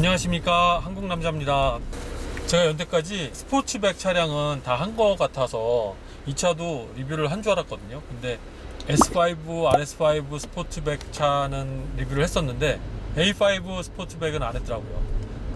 안녕하십니까, 한국남자입니다. 제가 여태까지 스포츠백 차량은 다 한 것 같아서 이 차도 리뷰를 한 줄 알았거든요. 근데 S5, RS5 스포츠백 차는 리뷰를 했었는데 A5 스포츠백은 안 했더라고요.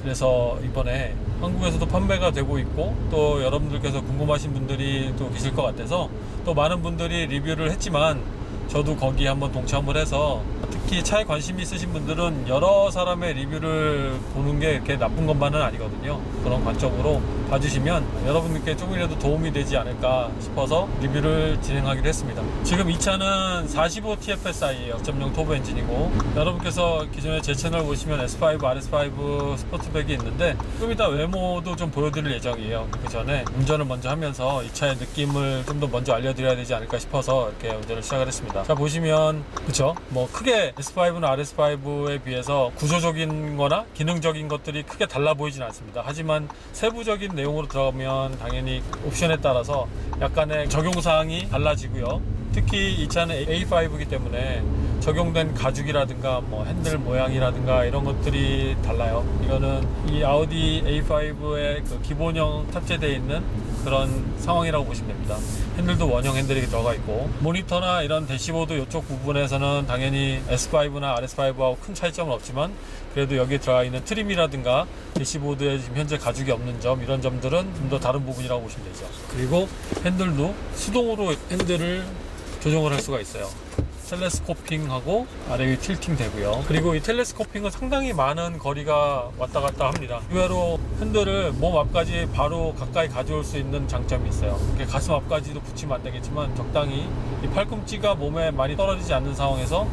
그래서 이번에 한국에서도 판매가 되고 있고, 또 여러분들께서 궁금하신 분들이 또 계실 것 같아서 또 많은 분들이 리뷰를 했지만 저도 거기에 한번 동참을 해서, 특히 차에 관심이 있으신 분들은 여러 사람의 리뷰를 보는 게 그렇게 나쁜 것만은 아니거든요. 그런 관점으로 봐주시면 여러분께 조금이라도 도움이 되지 않을까 싶어서 리뷰를 진행하기로 했습니다. 지금 이 차는 45TFSI예요. 2.0 터보 엔진이고, 여러분께서 기존에 제 채널 보시면 S5, RS5 스포츠백이 있는데 좀 이따 외모도 좀 보여드릴 예정이에요. 그 전에 운전을 먼저 하면서 이 차의 느낌을 좀 더 먼저 알려드려야 되지 않을까 싶어서 이렇게 운전을 시작을 했습니다. 자, 보시면 그쵸? 뭐 크게 S5나 RS5에 비해서 구조적인 거나 기능적인 것들이 크게 달라 보이진 않습니다. 하지만 세부적인 내용으로 들어가면 당연히 옵션에 따라서 약간의 적용사항이 달라지고요. 특히 이 차는 A5이기 때문에 적용된 가죽이라든가 뭐 핸들 모양이라든가 이런 것들이 달라요. 이거는 이 아우디 A5의 그 기본형 탑재되어 있는 그런 상황이라고 보시면 됩니다. 핸들도 원형 핸들이 들어가 있고, 모니터나 이런 대시보드 이쪽 부분에서는 당연히 S5나 RS5하고 큰 차이점은 없지만 그래도 여기에 들어가 있는 트림이라든가 대시보드에 지금 현재 가죽이 없는 점, 이런 점들은 좀 더 다른 부분이라고 보시면 되죠. 그리고 핸들도 수동으로 핸들을 조정을 할 수가 있어요. 텔레스코핑하고 아래 위 틸팅 되고요. 그리고 이 텔레스코핑은 상당히 많은 거리가 왔다 갔다 합니다. 의외로 핸들을 몸 앞까지 바로 가까이 가져올 수 있는 장점이 있어요. 가슴 앞까지도 붙이면 안 되겠지만 적당히 이 팔꿈치가 몸에 많이 떨어지지 않는 상황에서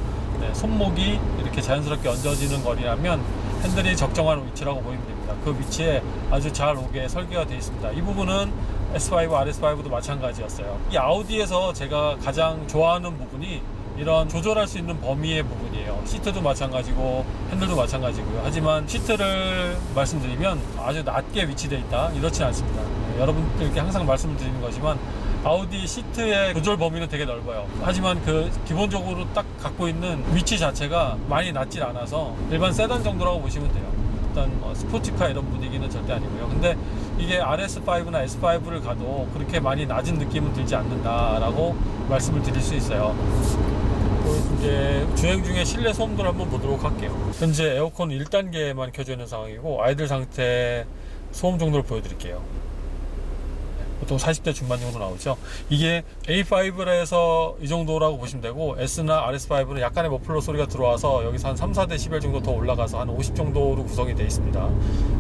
손목이 이렇게 자연스럽게 얹어지는 거리라면 핸들이 적정한 위치라고 보이면 됩니다. 그 위치에 아주 잘 오게 설계가 되어 있습니다. 이 부분은 S5, RS5도 마찬가지였어요. 이 아우디에서 제가 가장 좋아하는 부분이 이런 조절할 수 있는 범위의 부분이에요. 시트도 마찬가지고 핸들도 마찬가지고요. 하지만 시트를 말씀드리면 아주 낮게 위치되어 있다, 이렇진 않습니다. 여러분들께 항상 말씀을 드리는 거지만 아우디 시트의 조절 범위는 되게 넓어요. 하지만 그 기본적으로 딱 갖고 있는 위치 자체가 많이 낮질 않아서 일반 세단 정도라고 보시면 돼요. 일단 뭐 스포츠카 이런 분위기는 절대 아니고요. 근데 이게 RS5나 S5를 가도 그렇게 많이 낮은 느낌은 들지 않는다라고 말씀을 드릴 수 있어요. 이제 주행 중에 실내 소음도를 한번 보도록 할게요. 현재 에어컨 1단계만 켜져 있는 상황이고, 아이들 상태 소음 정도를 보여드릴게요. 보통 40대 중반 정도 나오죠. 이게 A5라 해서 이 정도라고 보시면 되고, S나 RS5는 약간의 머플러 소리가 들어와서 여기서 한 3-4dB 정도 더 올라가서 한 50 정도로 구성이 되어 있습니다.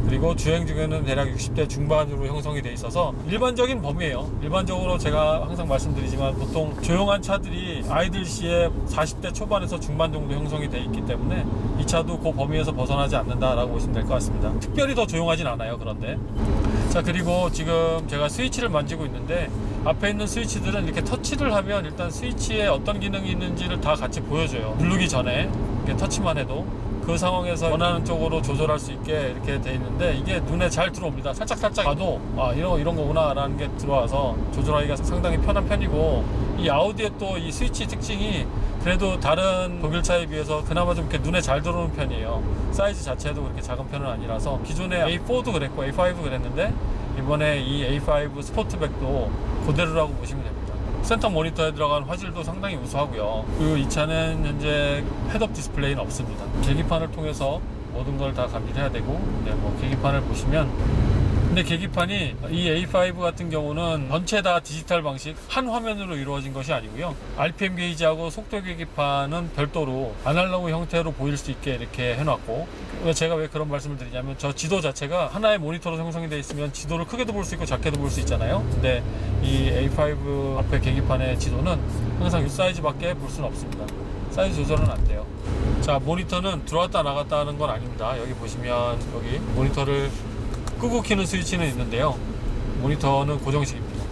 그리고 주행 중에는 대략 60대 중반으로 형성이 되어 있어서 일반적인 범위예요. 일반적으로 제가 항상 말씀드리지만 보통 조용한 차들이 아이들 시에 40대 초반에서 중반 정도 형성이 되어 있기 때문에 이 차도 그 범위에서 벗어나지 않는다라고 보시면 될 것 같습니다. 특별히 더 조용하진 않아요. 그런데 자, 그리고 지금 제가 스위치를 만지고 있는데 앞에 있는 스위치들은 이렇게 터치를 하면 일단 스위치에 어떤 기능이 있는지를 다 같이 보여줘요. 누르기 전에 이렇게 터치만 해도 그 상황에서 원하는 쪽으로 조절할 수 있게 이렇게 돼 있는데, 이게 눈에 잘 들어옵니다. 살짝 봐도 이런 거구나 라는 게 들어와서 조절하기가 상당히 편한 편이고, 이 아우디의 또 이 스위치 특징이 그래도 다른 독일차에 비해서 그나마 좀 이렇게 눈에 잘 들어오는 편이에요. 사이즈 자체도 그렇게 작은 편은 아니라서, 기존에 A4도 그랬고 A5도 그랬는데 이번에 이 A5 스포츠백도 그대로라고 보시면 됩니다. 센터 모니터에 들어간 화질도 상당히 우수하고요. 그리고 이 차는 현재 헤드업 디스플레이는 없습니다. 계기판을 통해서 모든 걸 다 감지를 해야 되고, 뭐 계기판을 보시면, 근데 계기판이 이 A5 같은 경우는 전체 다 디지털 방식 한 화면으로 이루어진 것이 아니고요. RPM 게이지하고 속도 계기판은 별도로 아날로그 형태로 보일 수 있게 이렇게 해놨고, 제가 왜 그런 말씀을 드리냐면, 저 지도 자체가 하나의 모니터로 형성이 되어 있으면 지도를 크게도 볼 수 있고 작게도 볼 수 있잖아요. 근데 이 A5 앞에 계기판의 지도는 항상 이 사이즈밖에 볼 수는 없습니다. 사이즈 조절은 안 돼요. 자, 모니터는 들어왔다 나갔다 하는 건 아닙니다. 여기 보시면 여기 모니터를 끄고 켜는 스위치는 있는데요, 모니터는 고정식입니다.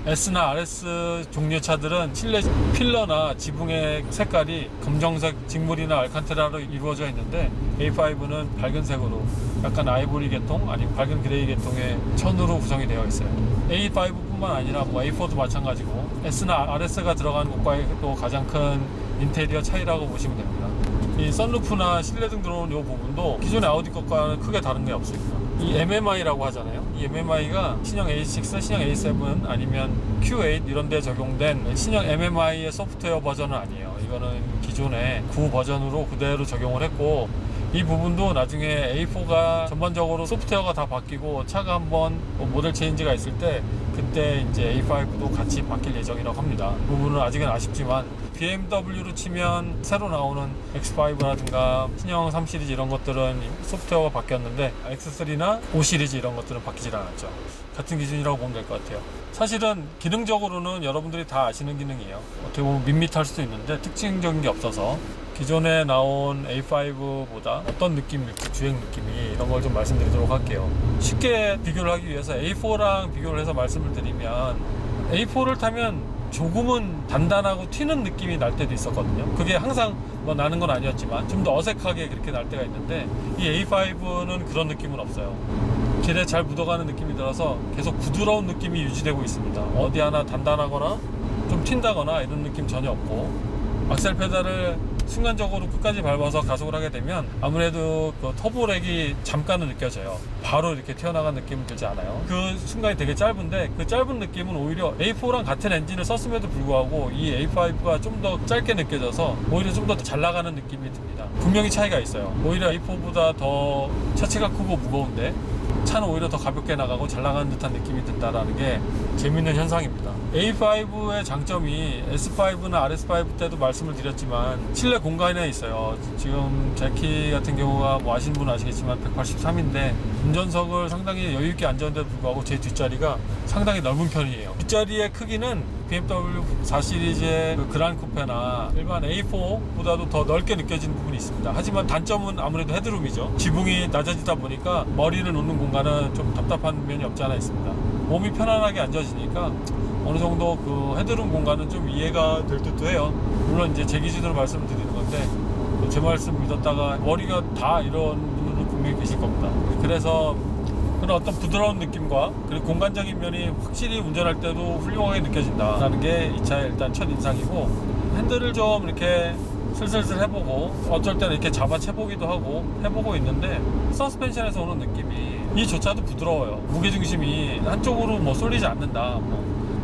S나 RS 종류 차들은 실내 필러나 지붕의 색깔이 검정색 직물이나 알칸테라로 이루어져 있는데, A5는 밝은 색으로 약간 아이보리 계통 아니면 밝은 그레이 계통의 천으로 구성이 되어 있어요. A5뿐만 아니라 뭐 A4도 마찬가지고, S나 RS가 들어간 것과의 또 가장 큰 인테리어 차이라고 보시면 됩니다. 이 선루프나 실내등 들어오는 이 부분도 기존의 아우디 것과는 크게 다른 게 없습니다. 이 MMI라고 하잖아요. 이 MMI가 신형 A6, 신형 A7 아니면 Q8 이런 데 적용된 신형 MMI의 소프트웨어 버전은 아니에요. 이거는 기존의 구 버전으로 그대로 적용을 했고, 이 부분도 나중에 A4가 전반적으로 소프트웨어가 다 바뀌고 차가 한번 모델 체인지가 있을 때 그때 이제 A5도 같이 바뀔 예정이라고 합니다. 그 부분은 아직은 아쉽지만 BMW로 치면 새로 나오는 X5라든가 신형 3 시리즈 이런 것들은 소프트웨어가 바뀌었는데 X3나 5 시리즈 이런 것들은 바뀌질 않았죠. 같은 기준이라고 보면 될 것 같아요. 사실은 기능적으로는 여러분들이 다 아시는 기능이에요. 어떻게 보면 밋밋할 수도 있는데 특징적인 게 없어서 기존에 나온 A5보다 어떤 느낌일지, 주행 느낌이 이런 걸 좀 말씀드리도록 할게요. 쉽게 비교를 하기 위해서 A4랑 비교를 해서 말씀을 드리면, A4를 타면 조금은 단단하고 튀는 느낌이 날 때도 있었거든요. 그게 항상 뭐 나는 건 아니었지만 좀 더 어색하게 그렇게 날 때가 있는데, 이 A5는 그런 느낌은 없어요. 길에 잘 묻어가는 느낌이 들어서 계속 부드러운 느낌이 유지되고 있습니다. 어디 하나 단단하거나 좀 튄다거나 이런 느낌 전혀 없고, 악셀 페달을 순간적으로 끝까지 밟아서 가속을 하게 되면 아무래도 그 터보렉이 잠깐은 느껴져요. 바로 이렇게 튀어나간 느낌은 들지 않아요. 그 순간이 되게 짧은데, 그 짧은 느낌은 오히려 A4랑 같은 엔진을 썼음에도 불구하고 이 A5가 좀 더 짧게 느껴져서 오히려 좀 더 잘 나가는 느낌이 듭니다. 분명히 차이가 있어요. 오히려 A4보다 더 차체가 크고 무거운데 차는 오히려 더 가볍게 나가고 잘 나가는 듯한 느낌이 든다라는 게 재밌는 현상입니다. A5의 장점이 S5나 RS5 때도 말씀을 드렸지만 실내 공간에 있어요. 지금 제 키 같은 경우가 뭐 아시는 분은 아시겠지만 183인데 운전석을 상당히 여유있게 앉았는데도 불구하고 제 뒷자리가 상당히 넓은 편이에요. 뒷자리의 크기는 BMW 4 시리즈의 그 그란 쿠페나 일반 A4보다도 더 넓게 느껴지는 부분이 있습니다. 하지만 단점은 아무래도 헤드룸이죠. 지붕이 낮아지다 보니까 머리를 놓는 공간은 좀 답답한 면이 없지 않아 있습니다. 몸이 편안하게 앉아지니까 어느 정도 그 헤드룸 공간은 좀 이해가 될 듯도 해요. 물론 이제 제 기준으로 말씀을 드리는 건데, 제 말씀 믿었다가 머리가 다 이런 분들은 분명히 계실 겁니다. 그래서 그런 어떤 부드러운 느낌과 그리고 공간적인 면이 확실히 운전할 때도 훌륭하게 느껴진다라는 게 이 차의 일단 첫 인상이고, 핸들을 좀 이렇게 슬슬슬 해보고 어쩔 때는 이렇게 잡아채보기도 하고 해보고 있는데, 서스펜션에서 오는 느낌이 이조차도 부드러워요. 무게중심이 한쪽으로 뭐 쏠리지 않는다,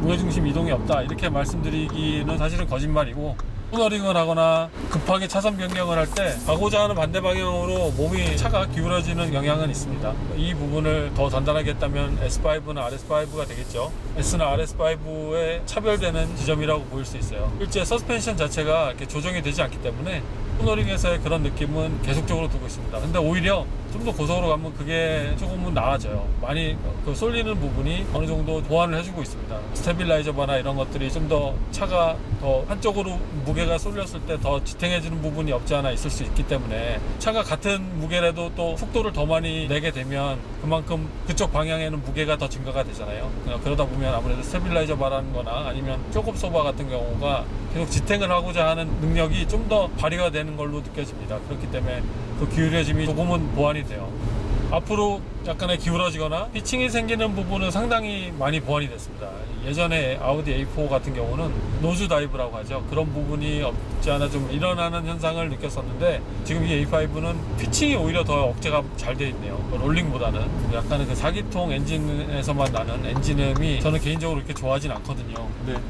무게중심 이동이 없다 이렇게 말씀드리기는 사실은 거짓말이고, 코너링을 하거나 급하게 차선 변경을 할 때 가고자 하는 반대 방향으로 몸이 차가 기울어지는 영향은 있습니다. 이 부분을 더 단단하게 했다면 S5나 RS5가 되겠죠. S나 RS5에 차별되는 지점이라고 보일 수 있어요. 실제 서스펜션 자체가 이렇게 조정이 되지 않기 때문에 코너링에서의 그런 느낌은 계속적으로 두고 있습니다. 근데 오히려 좀 더 고속으로 가면 그게 조금은 나아져요. 많이 그 쏠리는 부분이 어느 정도 보완을 해주고 있습니다. 스테빌라이저 바나 이런 것들이 좀 더 차가 더 한쪽으로 무게가 쏠렸을 때 더 지탱해주는 부분이 없지 않아 있을 수 있기 때문에, 차가 같은 무게라도 또 속도를 더 많이 내게 되면 그만큼 그쪽 방향에는 무게가 더 증가가 되잖아요. 그러다 보면 아무래도 스테빌라이저 바라는 거나 아니면 쇼크 소바 같은 경우가 계속 지탱을 하고자 하는 능력이 좀 더 발휘가 되는 걸로 느껴집니다. 그렇기 때문에 그 기울여짐이 조금은 보완이 돼요. 앞으로 약간의 기울어지거나 피칭이 생기는 부분은 상당히 많이 보완이 됐습니다. 예전에 아우디 A4 같은 경우는 노즈 다이브라고 하죠. 그런 부분이 없지 않아 좀 일어나는 현상을 느꼈었는데, 지금 이 A5는 피칭이 오히려 더 억제가 잘 돼 있네요. 롤링보다는 약간의 그 4기통 엔진에서만 나는 엔진음이 저는 개인적으로 그렇게 좋아하진 않거든요. 근데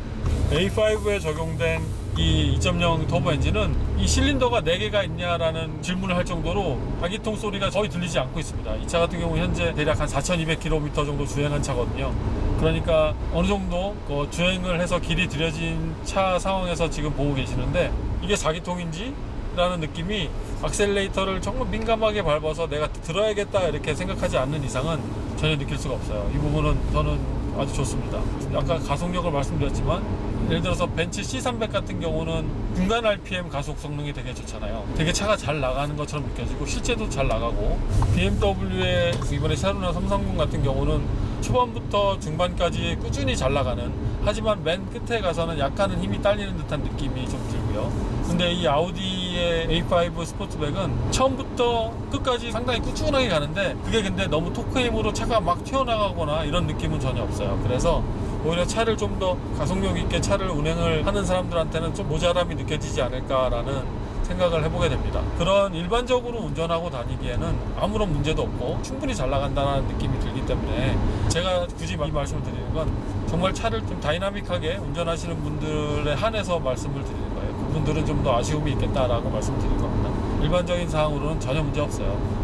A5에 적용된 이 2.0 터보 엔진은 이 실린더가 4개가 있냐라는 질문을 할 정도로 4기통 소리가 거의 들리지 않고 있습니다. 이 차 같은 경우 현재 대략 한 4,200km 정도 주행한 차거든요. 그러니까 어느 정도 그 주행을 해서 길이 들여진 차 상황에서 지금 보고 계시는데, 이게 4기통인지? 라는 느낌이 악셀레이터를 정말 민감하게 밟아서 내가 들어야겠다 이렇게 생각하지 않는 이상은 전혀 느낄 수가 없어요. 이 부분은 저는 아주 좋습니다. 아까 가속력을 말씀드렸지만, 예를 들어서 벤츠 C300 같은 경우는 중간 RPM 가속 성능이 되게 좋잖아요. 되게 차가 잘 나가는 것처럼 느껴지고 실제도 잘 나가고, BMW의 이번에 샤루나 330 같은 경우는 초반부터 중반까지 꾸준히 잘 나가는, 하지만 맨 끝에 가서는 약간은 힘이 딸리는 듯한 느낌이 좀 들고요. 근데 이 아우디의 A5 스포츠백은 처음부터 끝까지 상당히 꾸준하게 가는데, 그게 근데 너무 토크 힘으로 차가 막 튀어나가거나 이런 느낌은 전혀 없어요. 그래서 오히려 차를 좀 더 가속력 있게 차를 운행을 하는 사람들한테는 좀 모자람이 느껴지지 않을까라는 생각을 해보게 됩니다. 그런 일반적으로 운전하고 다니기에는 아무런 문제도 없고 충분히 잘 나간다는 느낌이 들기 때문에 제가 굳이 이 말씀을 드리는 건 정말 차를 좀 다이나믹하게 운전하시는 분들에 한해서 말씀을 드리는 거예요. 그분들은 좀 더 아쉬움이 있겠다라고 말씀드리는 겁니다. 일반적인 상황으로는 전혀 문제 없어요.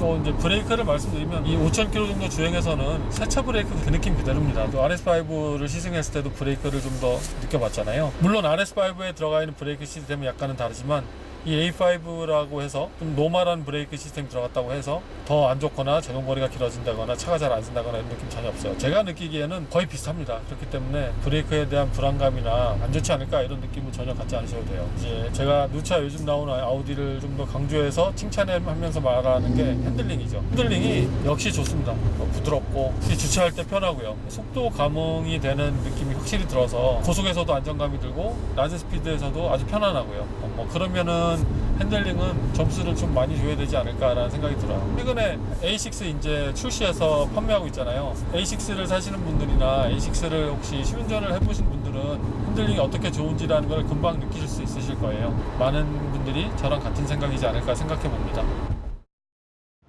또 이제 브레이크를 말씀드리면 이 5,000km 정도 주행에서는 세차 브레이크 그 느낌 그대로입니다. 또 RS5를 시승했을 때도 브레이크를 좀 더 느껴봤잖아요. 물론 RS5에 들어가 있는 브레이크 시스템은 약간은 다르지만 이 A5라고 해서 좀 노멀한 브레이크 시스템이 들어갔다고 해서 더 안 좋거나 제동거리가 길어진다거나 차가 잘 안 쓴다거나 이런 느낌 전혀 없어요. 제가 느끼기에는 거의 비슷합니다. 그렇기 때문에 브레이크에 대한 불안감이나 안 좋지 않을까 이런 느낌은 전혀 갖지 않으셔도 돼요. 이제 제가 누차 요즘 나오는 아우디를 좀 더 강조해서 칭찬하면서 말하는 게 핸들링이죠. 핸들링이 역시 좋습니다. 부드럽고 주차할 때 편하고요. 속도 감흥이 되는 느낌이 확실히 들어서 고속에서도 안정감이 들고 낮은 스피드에서도 아주 편안하고요. 그러면은 핸들링은 점수를 좀 많이 줘야 되지 않을까라는 생각이 들어요. 최근에 A6 이제 출시해서 판매하고 있잖아요. A6를 사시는 분들이나 A6를 혹시 시운전을 해보신 분들은 핸들링이 어떻게 좋은지라는 걸 금방 느끼실 수 있으실 거예요. 많은 분들이 저랑 같은 생각이지 않을까 생각해 봅니다.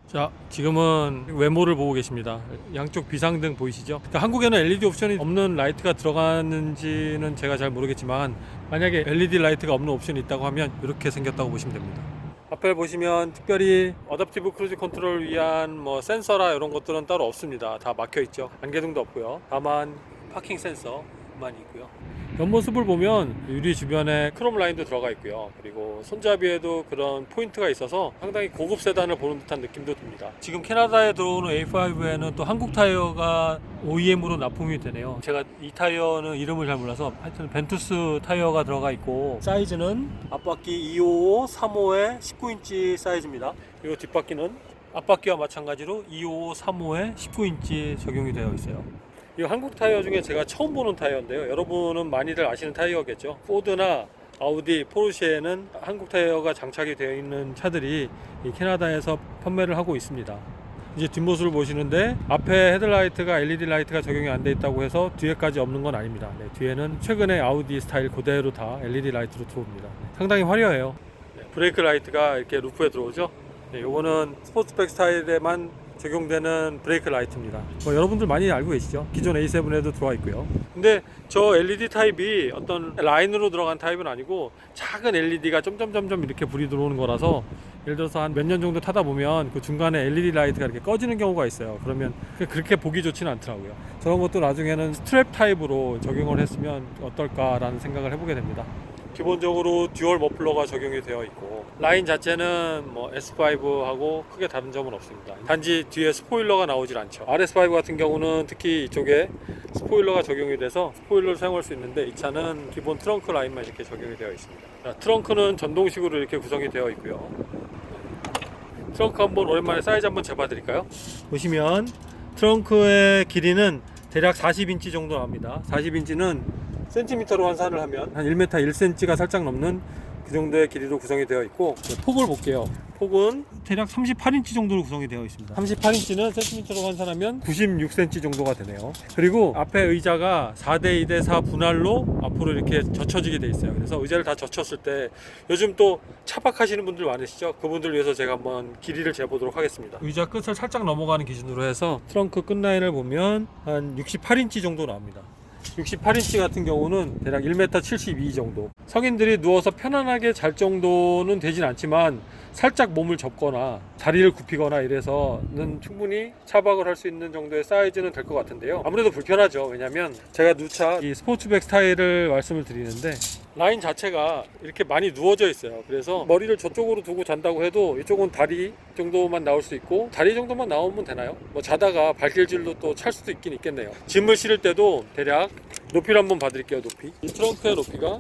자, 지금은 외모를 보고 계십니다. 양쪽 비상등 보이시죠? 그러니까 한국에는 LED 옵션이 없는 라이트가 들어가는지는 제가 잘 모르겠지만 만약에 LED 라이트가 없는 옵션이 있다고 하면 이렇게 생겼다고 보시면 됩니다. 앞에 보시면 특별히 어댑티브 크루즈 컨트롤을 위한 뭐 센서라 이런 것들은 따로 없습니다. 다 막혀 있죠. 안개등도 없고요. 다만 파킹 센서만 있고요. 옆모습을 보면 유리 주변에 크롬 라인도 들어가 있고요. 그리고 손잡이에도 그런 포인트가 있어서 상당히 고급 세단을 보는 듯한 느낌도 듭니다. 지금 캐나다에 들어오는 A5에는 또 한국 타이어가 OEM으로 납품이 되네요. 제가 이 타이어는 이름을 잘 몰라서 하여튼 벤투스 타이어가 들어가 있고 사이즈는 앞바퀴 255, 35에 19인치 사이즈입니다. 그리고 뒷바퀴는 앞바퀴와 마찬가지로 255, 35에 19인치 적용이 되어 있어요. 이 한국 타이어 중에 제가 처음 보는 타이어인데요. 여러분은 많이들 아시는 타이어겠죠. 포드나 아우디, 포르쉐에는 한국 타이어가 장착이 되어 있는 차들이 이 캐나다에서 판매를 하고 있습니다. 이제 뒷모습을 보시는데 앞에 헤드라이트가 LED 라이트가 적용이 안 돼 있다고 해서 뒤에까지 없는 건 아닙니다. 네, 뒤에는 최근에 아우디 스타일 그대로 다 LED 라이트로 들어옵니다. 상당히 화려해요. 네, 브레이크 라이트가 이렇게 루프에 들어오죠. 네, 요거는 스포츠백 스타일에만 적용되는 브레이크 라이트입니다. 여러분들 많이 알고 계시죠? 기존 A7에도 들어와 있고요. 근데 저 LED 타입이 어떤 라인으로 들어간 타입은 아니고 작은 LED가 점점점점 이렇게 불이 들어오는 거라서 예를 들어서 한 몇 년 정도 타다 보면 그 중간에 LED 라이트가 이렇게 꺼지는 경우가 있어요. 그러면 그렇게 보기 좋지는 않더라고요. 저런 것도 나중에는 스트랩 타입으로 적용을 했으면 어떨까라는 생각을 해보게 됩니다. 기본적으로 듀얼 머플러가 적용이 되어 있고 라인 자체는 뭐 S5하고 크게 다른 점은 없습니다. 단지 뒤에 스포일러가 나오질 않죠. RS5 같은 경우는 특히 이쪽에 스포일러가 적용이 돼서 스포일러를 사용할 수 있는데 이 차는 기본 트렁크 라인만 이렇게 적용이 되어 있습니다. 자, 트렁크는 전동식으로 이렇게 구성이 되어 있고요. 트렁크 한번 오랜만에 사이즈 한번 재봐 드릴까요? 보시면 트렁크의 길이는 대략 40인치 정도 나옵니다. 40인치는 센티미터로 환산을 하면 한 1m 1cm가 살짝 넘는 그 정도의 길이로 구성이 되어 있고 폭을 볼게요. 폭은 대략 38인치 정도로 구성이 되어 있습니다. 38인치는 센티미터로 환산하면 96cm 정도가 되네요. 그리고 앞에 의자가 4대 2대 4 분할로 앞으로 이렇게 젖혀지게 되어 있어요. 그래서 의자를 다 젖혔을 때 요즘 또 차박하시는 분들 많으시죠? 그분들 위해서 제가 한번 길이를 재보도록 하겠습니다. 의자 끝을 살짝 넘어가는 기준으로 해서 트렁크 끝라인을 보면 한 68인치 정도 나옵니다. 68인치 같은 경우는 대략 1m 72 정도. 성인들이 누워서 편안하게 잘 정도는 되진 않지만 살짝 몸을 접거나 다리를 굽히거나 이래서는 충분히 차박을 할 수 있는 정도의 사이즈는 될 것 같은데요. 아무래도 불편하죠. 왜냐면 제가 누차 이 스포츠백 스타일을 말씀을 드리는데 라인 자체가 이렇게 많이 누워져 있어요. 그래서 머리를 저쪽으로 두고 잔다고 해도 이쪽은 다리 정도만 나올 수 있고 다리 정도만 나오면 되나요? 뭐 자다가 발길질로 또 찰 수도 있긴 있겠네요. 짐을 실을 때도 대략 높이를 한번 봐드릴게요. 높이. 이 트렁크의 높이가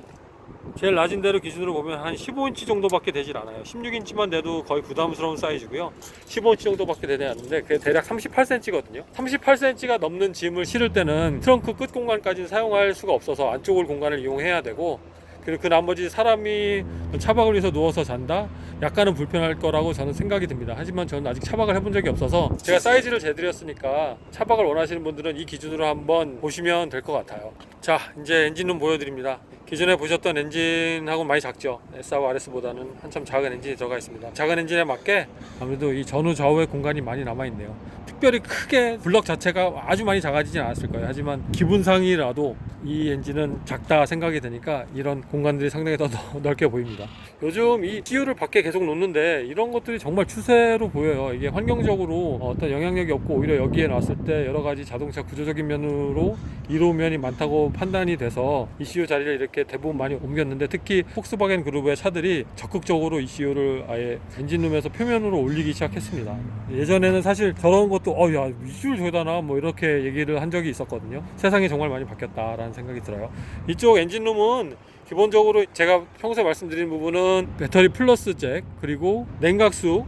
제일 낮은 데로 기준으로 보면 한 15인치 정도밖에 되질 않아요. 16인치만 돼도 거의 부담스러운 사이즈고요. 15인치 정도밖에 되지 않는데 그게 대략 38cm거든요. 38cm가 넘는 짐을 실을 때는 트렁크 끝 공간까지는 사용할 수가 없어서 안쪽을 공간을 이용해야 되고 그리고 그 나머지 사람이 차박을 위해서 누워서 잔다? 약간은 불편할 거라고 저는 생각이 듭니다. 하지만 저는 아직 차박을 해본 적이 없어서 제가 사이즈를 재드렸으니까 차박을 원하시는 분들은 이 기준으로 한번 보시면 될 것 같아요. 자, 이제 엔진룸 보여드립니다. 기존에 보셨던 엔진하고는 많이 작죠. SR와 RS보다는 한참 작은 엔진이 들어가 있습니다. 작은 엔진에 맞게 아무래도 이 전후 좌우의 공간이 많이 남아있네요. 특별히 크게 블럭 자체가 아주 많이 작아지진 않았을 거예요. 하지만 기분상이라도 이 엔진은 작다 생각이 드니까 이런 공간들이 상당히 더 넓게 보입니다. 요즘 이 CU를 밖에 계속 놓는데 이런 것들이 정말 추세로 보여요. 이게 환경적으로 어떤 영향력이 없고 오히려 여기에 놨을 때 여러 가지 자동차 구조적인 면으로 이로면이 많다고 판단이 돼서 ECU 자리를 이렇게 대부분 많이 옮겼는데, 특히 폭스바겐 그룹의 차들이 적극적으로 ECU를 아예 엔진룸에서 표면으로 올리기 시작했습니다. 예전에는 사실 저런 것도 야 ECU를 저기다 놔 뭐 이렇게 얘기를 한 적이 있었거든요. 세상이 정말 많이 바뀌었다라는 생각이 들어요. 이쪽 엔진룸은 기본적으로 제가 평소에 말씀드린 부분은 배터리 플러스 잭, 그리고 냉각수,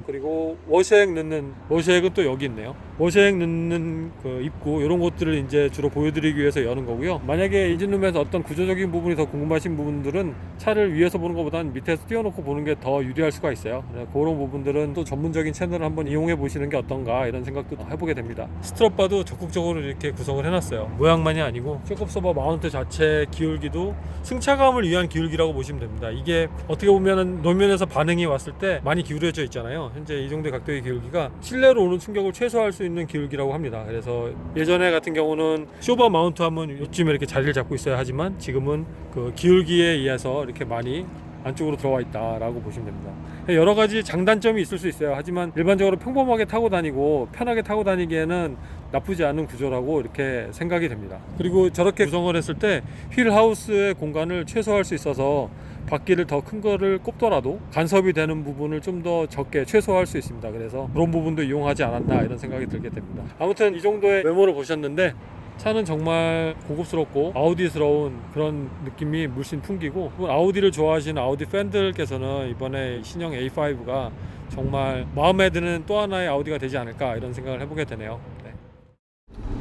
그리고 워시액 넣는, 워시액은 또 여기 있네요. 워시액 넣는 그 입구, 이런 것들을 이제 주로 보여드리기 위해서 여는 거고요. 만약에 엔진룸에서 어떤 구조적인 부분이 더 궁금하신 부분들은 차를 위에서 보는 것보다는 밑에서 띄워놓고 보는 게 더 유리할 수가 있어요. 그런 부분들은 또 전문적인 채널을 한번 이용해 보시는 게 어떤가 이런 생각도 해보게 됩니다. 스트럿바도 적극적으로 이렇게 구성을 해놨어요. 모양만이 아니고 쇼크옵서버 마운트 자체 기울기도 승차감을 위한 기울기라고 보시면 됩니다. 이게 어떻게 보면은 노면에서 반응이 왔을 때 많이 기울여져 있잖아요. 현재 이 정도의 각도의 기울기가 실내로 오는 충격을 최소화할 수 있는 기울기라고 합니다. 그래서 예전에 같은 경우는 쇼바 마운트 하면 요즘에 이렇게 자리를 잡고 있어야 하지만 지금은 그 기울기에 의해서 이렇게 많이 안쪽으로 들어와 있다라고 보시면 됩니다. 여러 가지 장단점이 있을 수 있어요. 하지만 일반적으로 평범하게 타고 다니고 편하게 타고 다니기에는 나쁘지 않은 구조라고 이렇게 생각이 됩니다. 그리고 저렇게 구성을 했을 때 휠 하우스의 공간을 최소화할 수 있어서 바퀴를 더 큰 거를 꼽더라도 간섭이 되는 부분을 좀 더 적게 최소화할 수 있습니다. 그래서 그런 부분도 이용하지 않았나 이런 생각이 들게 됩니다. 아무튼 이 정도의 메모를 보셨는데 차는 정말 고급스럽고 아우디스러운 그런 느낌이 물씬 풍기고, 아우디를 좋아하시는 아우디 팬들께서는 이번에 신형 A5가 정말 마음에 드는 또 하나의 아우디가 되지 않을까 이런 생각을 해보게 되네요. 네.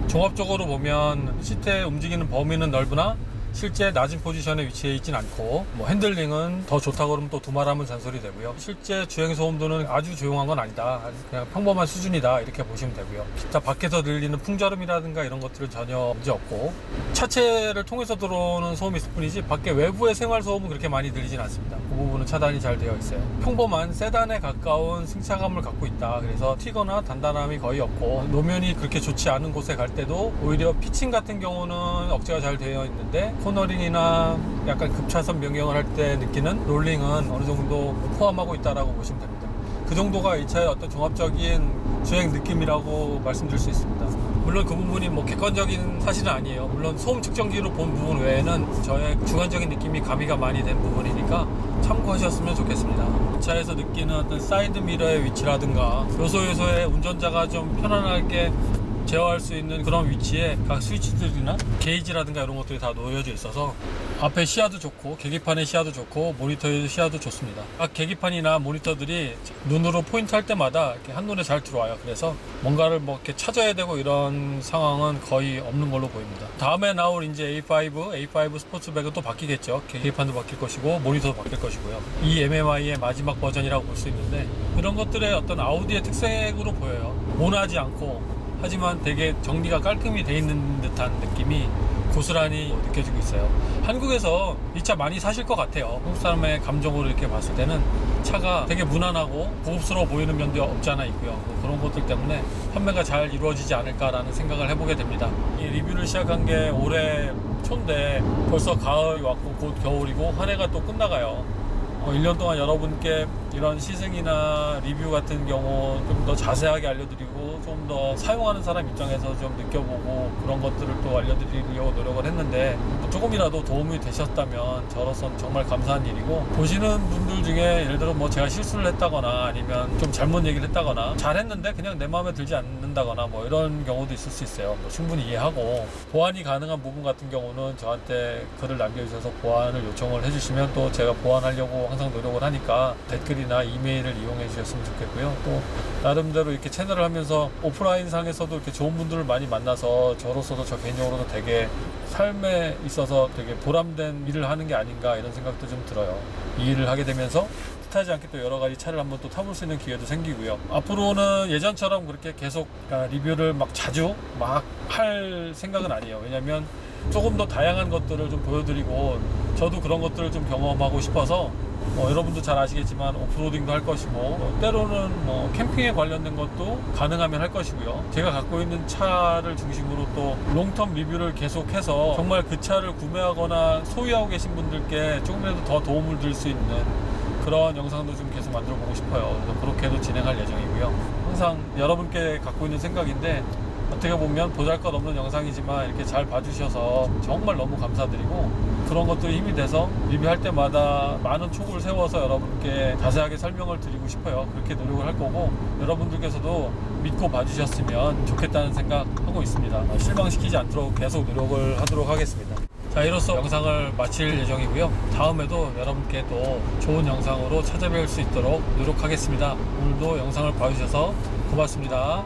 종합적으로 보면 시트의 움직이는 범위는 넓으나 실제 낮은 포지션에 위치해 있진 않고, 뭐 핸들링은 더 좋다고 그러면 또 두말하면 잔소리 되고요. 실제 주행 소음도는 아주 조용한 건 아니다, 그냥 평범한 수준이다 이렇게 보시면 되고요. 기타 밖에서 들리는 풍절음이라든가 이런 것들은 전혀 문제 없고, 차체를 통해서 들어오는 소음이 있을 뿐이지 밖에 외부의 생활 소음은 그렇게 많이 들리진 않습니다. 그 부분은 차단이 잘 되어 있어요. 평범한 세단에 가까운 승차감을 갖고 있다. 그래서 튀거나 단단함이 거의 없고, 노면이 그렇게 좋지 않은 곳에 갈 때도 오히려 피칭 같은 경우는 억제가 잘 되어 있는데, 코너링이나 약간 급차선 변경을 할 때 느끼는 롤링은 어느 정도 포함하고 있다라고 보시면 됩니다. 그 정도가 이 차의 어떤 종합적인 주행 느낌이라고 말씀드릴 수 있습니다. 물론 그 부분이 뭐 객관적인 사실은 아니에요. 물론 소음 측정기로 본 부분 외에는 저의 주관적인 느낌이 가미가 많이 된 부분이니까 참고하셨으면 좋겠습니다. 이 차에서 느끼는 어떤 사이드 미러의 위치라든가 요소요소에 운전자가 좀 편안하게 제어할 수 있는 그런 위치에 각 스위치들이나 게이지라든가 이런 것들이 다 놓여져 있어서 앞에 시야도 좋고 계기판의 시야도 좋고 모니터의 시야도 좋습니다. 각 계기판이나 모니터들이 눈으로 포인트 할 때마다 이렇게 한눈에 잘 들어와요. 그래서 뭔가를 뭐 이렇게 찾아야 되고 이런 상황은 거의 없는 걸로 보입니다. 다음에 나올 이제 A5 스포츠백은 또 바뀌겠죠. 계기판도 바뀔 것이고 모니터도 바뀔 것이고요. 이 MMI의 마지막 버전이라고 볼 수 있는데, 이런 것들의 어떤 아우디의 특색으로 보여요. 모나지 않고 하지만 되게 정리가 깔끔히 돼 있는 듯한 느낌이 고스란히 느껴지고 있어요. 한국에서 이 차 많이 사실 것 같아요. 한국 사람의 감정으로 이렇게 봤을 때는 차가 되게 무난하고 고급스러워 보이는 면도 없지 않아 있고요. 뭐 그런 것들 때문에 판매가 잘 이루어지지 않을까라는 생각을 해보게 됩니다. 이 리뷰를 시작한 게 올해 초인데 벌써 가을이 왔고 곧 겨울이고 한 해가 또 끝나가요. 1년 동안 여러분께 이런 시승이나 리뷰 같은 경우 좀 더 자세하게 알려드리고 좀 더 사용하는 사람 입장에서 좀 느껴보고 그런 것들을 또 알려드리려고 노력을 했는데, 조금이라도 도움이 되셨다면 저로서는 정말 감사한 일이고, 보시는 분들 중에 예를 들어 뭐 제가 실수를 했다거나 아니면 좀 잘못 얘기를 했다거나 잘했는데 그냥 내 마음에 들지 않는다거나 뭐 이런 경우도 있을 수 있어요. 뭐 충분히 이해하고, 보완이 가능한 부분 같은 경우는 저한테 글을 남겨주셔서 보완을 요청을 해주시면 또 제가 보완하려고 항상 노력을 하니까, 댓글이 댓글이나 이메일을 이용해 주셨으면 좋겠고요. 또 나름대로 이렇게 채널을 하면서 오프라인 상에서도 이렇게 좋은 분들을 많이 만나서 저로서도 저 개인적으로도 되게 삶에 있어서 되게 보람된 일을 하는 게 아닌가 이런 생각도 좀 들어요. 이 일을 하게 되면서 뜻하지 않게 또 여러 가지 차를 한번 또 타볼 수 있는 기회도 생기고요. 앞으로는 예전처럼 그렇게 계속 리뷰를 막 자주 막 할 생각은 아니에요. 왜냐면 조금 더 다양한 것들을 좀 보여드리고 저도 그런 것들을 좀 경험하고 싶어서 여러분도 잘 아시겠지만 오프로딩도 할 것이고 때로는 캠핑에 관련된 것도 가능하면 할 것이고요. 제가 갖고 있는 차를 중심으로 또 롱텀 리뷰를 계속해서 정말 그 차를 구매하거나 소유하고 계신 분들께 조금이라도 더 도움을 드릴 수 있는 그런 영상도 좀 계속 만들어 보고 싶어요. 그래서 그렇게도 진행할 예정이고요. 항상 여러분께 갖고 있는 생각인데 어떻게 보면 보잘것없는 영상이지만 이렇게 잘 봐주셔서 정말 너무 감사드리고 그런 것들이 힘이 돼서 리뷰할 때마다 많은 촉을 세워서 여러분께 자세하게 설명을 드리고 싶어요. 그렇게 노력을 할 거고 여러분들께서도 믿고 봐주셨으면 좋겠다는 생각하고 있습니다. 실망시키지 않도록 계속 노력을 하도록 하겠습니다. 자, 이로써 영상을 마칠 예정이고요. 다음에도 여러분께 또 좋은 영상으로 찾아뵐 수 있도록 노력하겠습니다. 오늘도 영상을 봐주셔서 고맙습니다.